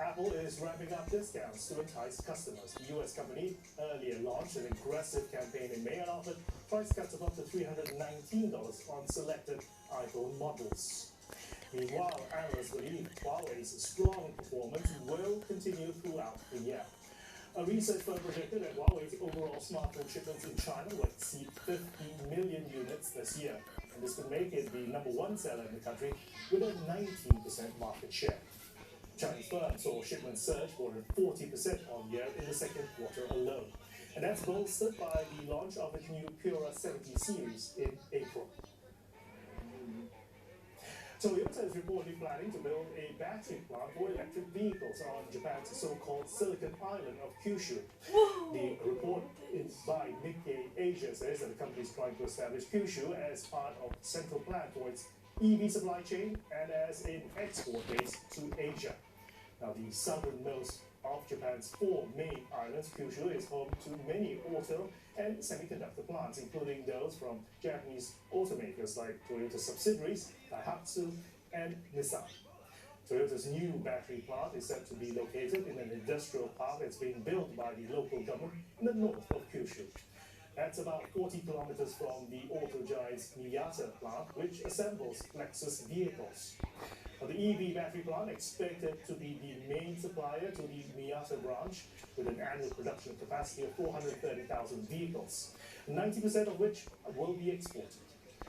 Apple is ramping up discounts to entice customers. The US company earlier launched an aggressive campaign in May and offered price cuts of up to $319 on selected iPhone models. Meanwhile, analysts believe Huawei's strong performance will continue throughout the year. A research firm projected that Huawei's overall smartphone shipments in China will exceed 50 million units this year, and this could make it the #1 seller in the country with a 19% market share. Chinese firms saw shipments surge more than 40% on year in the second quarter alone, and that's bolstered by the launch of its new Pura 70 series in April. Toyota is reportedly planning to build a battery plant for electric vehicles on Japan's so-called Silicon Island of Kyushu. The report by Nikkei Asia says that the company is trying to establish Kyushu as part of the central plan for its EV supply chain and as an export base to Asia. Now, the southernmost of Japan's 4 main islands, Kyushu is home to many auto and semiconductor plants, including those from Japanese automakers like Toyota subsidiaries, Daihatsu, and Nissan. Toyota's new battery plant is said to be located in an industrial park that's being built by the local government in the north of Kyushu. That's about 40 kilometers from the auto giant's Miyata plant, which assembles Lexus vehicles. The EV battery plant expected to be the main supplier to the Miyata branch, with an annual production capacity of 430,000 vehicles, 90% of which will be exported.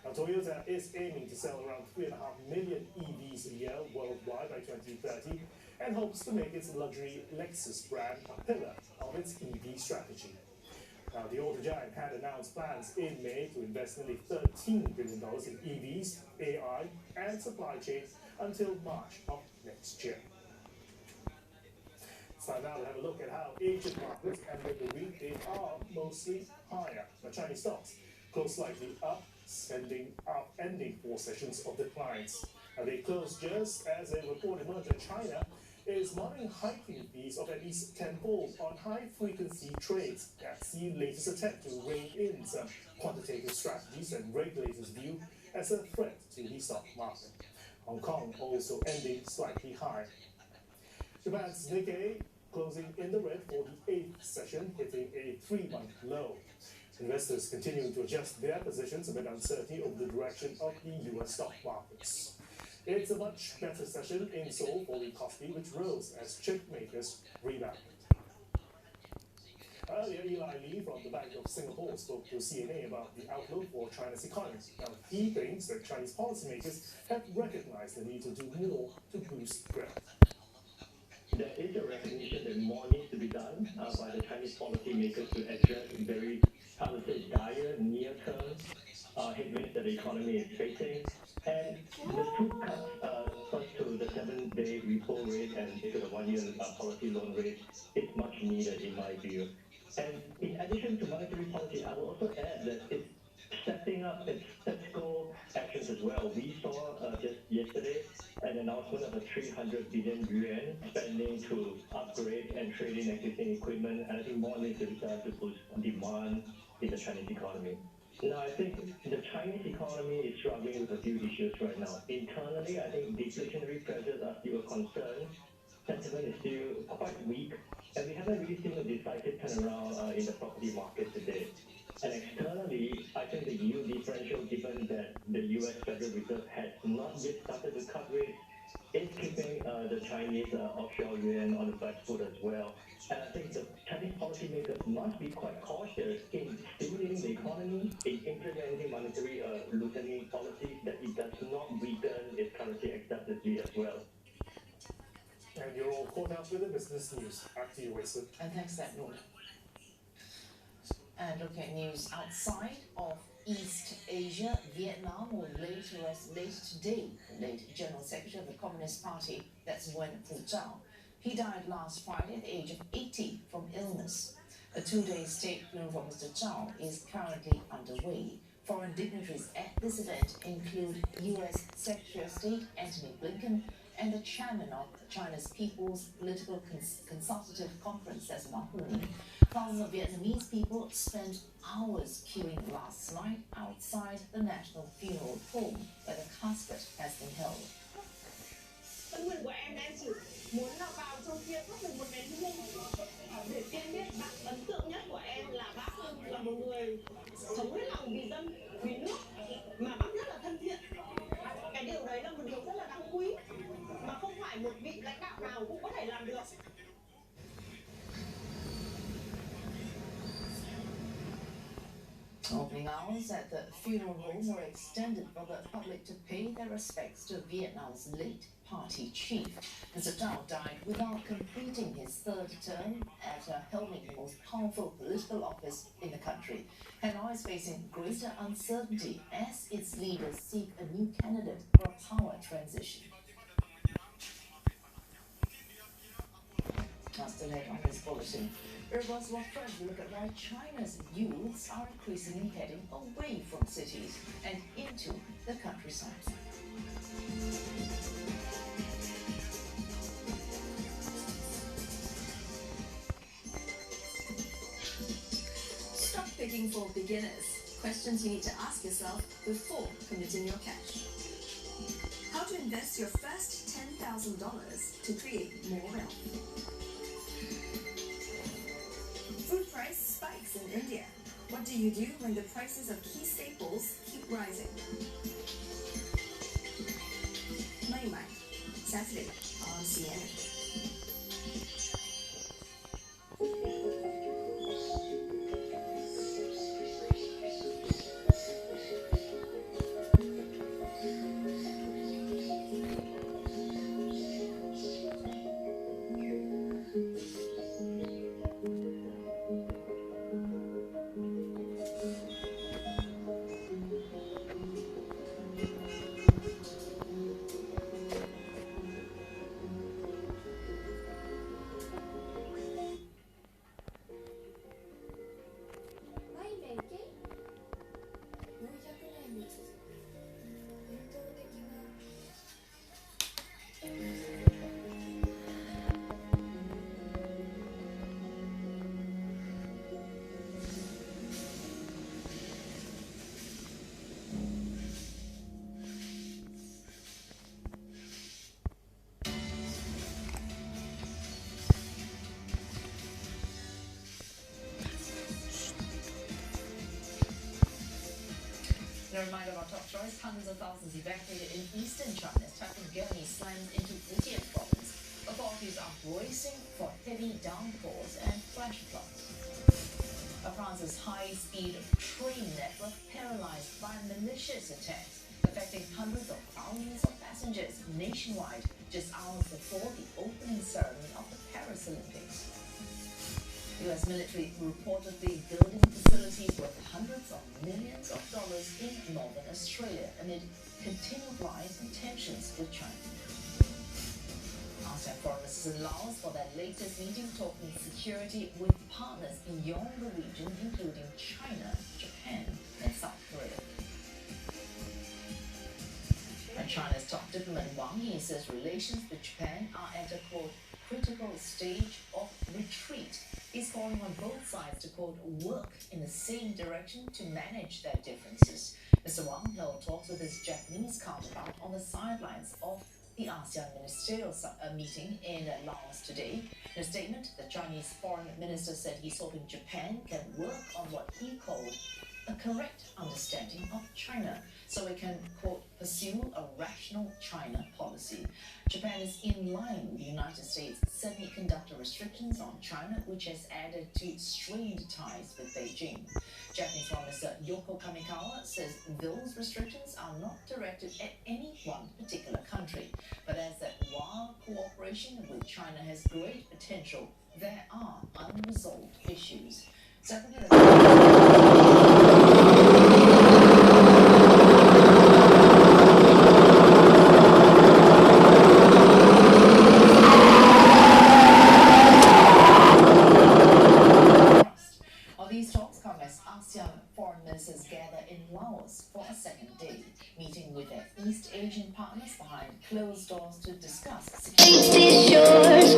Now, Toyota is aiming to sell around 3.5 million EVs a year worldwide by 2030 and hopes to make its luxury Lexus brand a pillar of its EV strategy. Now, the auto giant had announced plans in May to invest nearly $13 billion in EVs, AI, and supply chain until March of next year. It's time now to have a look at how Asian markets ended the week. They are mostly higher. The Chinese stocks closed slightly up, ending 4 sessions of declines. Now, they closed just as a report emerged that China is mounting hiking fees of at least tenfold on high-frequency trades. That's the latest attempt to rein in some quantitative strategies that regulators view as a threat to the stock market. Hong Kong also ending slightly higher. Japan's Nikkei closing in the red for the 8th session, hitting a 3-month low. Investors continuing to adjust their positions amid uncertainty over the direction of the US stock markets. It's a much better session in Seoul for the Kospi, which rose as chip makers rebounded. Earlier, Eli Lee from the Bank of Singapore spoke to CNA about the outlook for China's economy. Now, he thinks that Chinese policymakers have recognized the need to do more to boost growth. There is a recognition that more needs to be done by the Chinese policymakers to address very, dire near-term headwinds that the economy is facing. And the 2 cuts, first to the 7-day repo rate and to the 1-year policy loan rate, is much needed in my view. And in addition to monetary policy, I will also add that it's stepping up its fiscal actions as well. We saw just yesterday an announcement of a 300 billion yuan spending to upgrade and trade in existing equipment, and I think more needs to be done to boost demand in the Chinese economy. Now, I think the Chinese economy is struggling with a few issues right now. Internally, I think deflationary pressures are still a concern. Sentiment is still quite weak, and we haven't really seen a decisive turnaround in the property market today. And externally, I think the yield differential, given that the US Federal Reserve has not yet started to cut rates, is keeping the Chinese offshore yuan on the back foot as well. And I think the Chinese policymakers must be quite cautious in stimulating the economy, in implementing monetary loosening policies, that it does not weaken its currency excessively as well. And you're all caught up with the business news. Back to you, Winston. And thanks for that, Lord. And look at news outside of East Asia. Vietnam will later today, the late General Secretary of the Communist Party, that's Nguyen Phu Trong. He died last Friday at the age of 80 from illness. A 2-day state funeral for Mr. Chow is currently underway. Foreign dignitaries at this event include U.S. Secretary of State Antony Blinken and the chairman of China's People's Political Consultative Conference, that's Wang Hu. Thousands of Vietnamese people spent hours queuing last night outside the National Funeral Home, where the casket has been held. Tâm nguyện của em đã chỉ muốn là vào trong phát được một nền hương. Để tiên biết bác ấn tượng nhất của em là bác là một người sống hết lòng vì dân, vì nước, mà bác rất là thân thiện. Cái điều đấy là một điều rất là đáng quý, mà không phải một vị lãnh đạo nào cũng có thể làm được. Opening hours at the funeral home were extended for the public to pay their respects to Vietnam's late party chief. Mr. Tao died without completing his third term after holding the most powerful political office in the country. Hanoi is facing greater uncertainty as its leaders seek a new candidate for a power transition. Still ahead on this bulletin, Airbus will try to look at why China's youths are increasingly heading away from cities and into the countryside. Stock picking for beginners. Questions you need to ask yourself before committing your cash. How to invest your first $10,000 to create more wealth. Food price spikes in India. What do you do when the prices of key staples keep rising? Money Mind, Saturday on CNN. A reminder of our top stories: hundreds of thousands evacuated in eastern China as Typhoon Goni slams into Fujian province. Authorities are bracing for heavy downpours and flash floods. France's high-speed train network paralyzed by malicious attacks, affecting hundreds of thousands of passengers nationwide just hours before the opening ceremony of the Paris Olympics. U.S. military reportedly building facilities worth hundreds of millions of dollars in northern Australia amid continued rise in tensions with China. ASEAN foreign ministers in Laos for their latest meeting talking security with partners beyond the region, including China, Japan, and South Korea. And China's top diplomat Wang Yi says relations with Japan are at a, quote, critical stage of retreat. He's calling on both sides to, quote, work in the same direction to manage their differences. Mr. Wang held talks with his Japanese counterpart on the sidelines of the ASEAN ministerial meeting in Laos today. In a statement, the Chinese foreign minister said he's hoping Japan can work on what he called a correct understanding of China, so it can, quote, pursue a rational China policy. Japan is in line with the United States' semiconductor restrictions on China, which has added to strained ties with Beijing. Japanese Foreign Minister Yoko Kamikawa says those restrictions are not directed at any one particular country, but as that while cooperation with China has great potential, there are unresolved issues. These talks come as ASEAN foreign ministers gather in Laos for a second day, meeting with their East Asian partners behind closed doors to discuss security.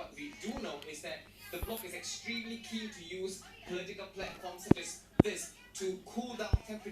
what we do know is that the bloc is extremely keen to use political platforms such as this to cool down temperature.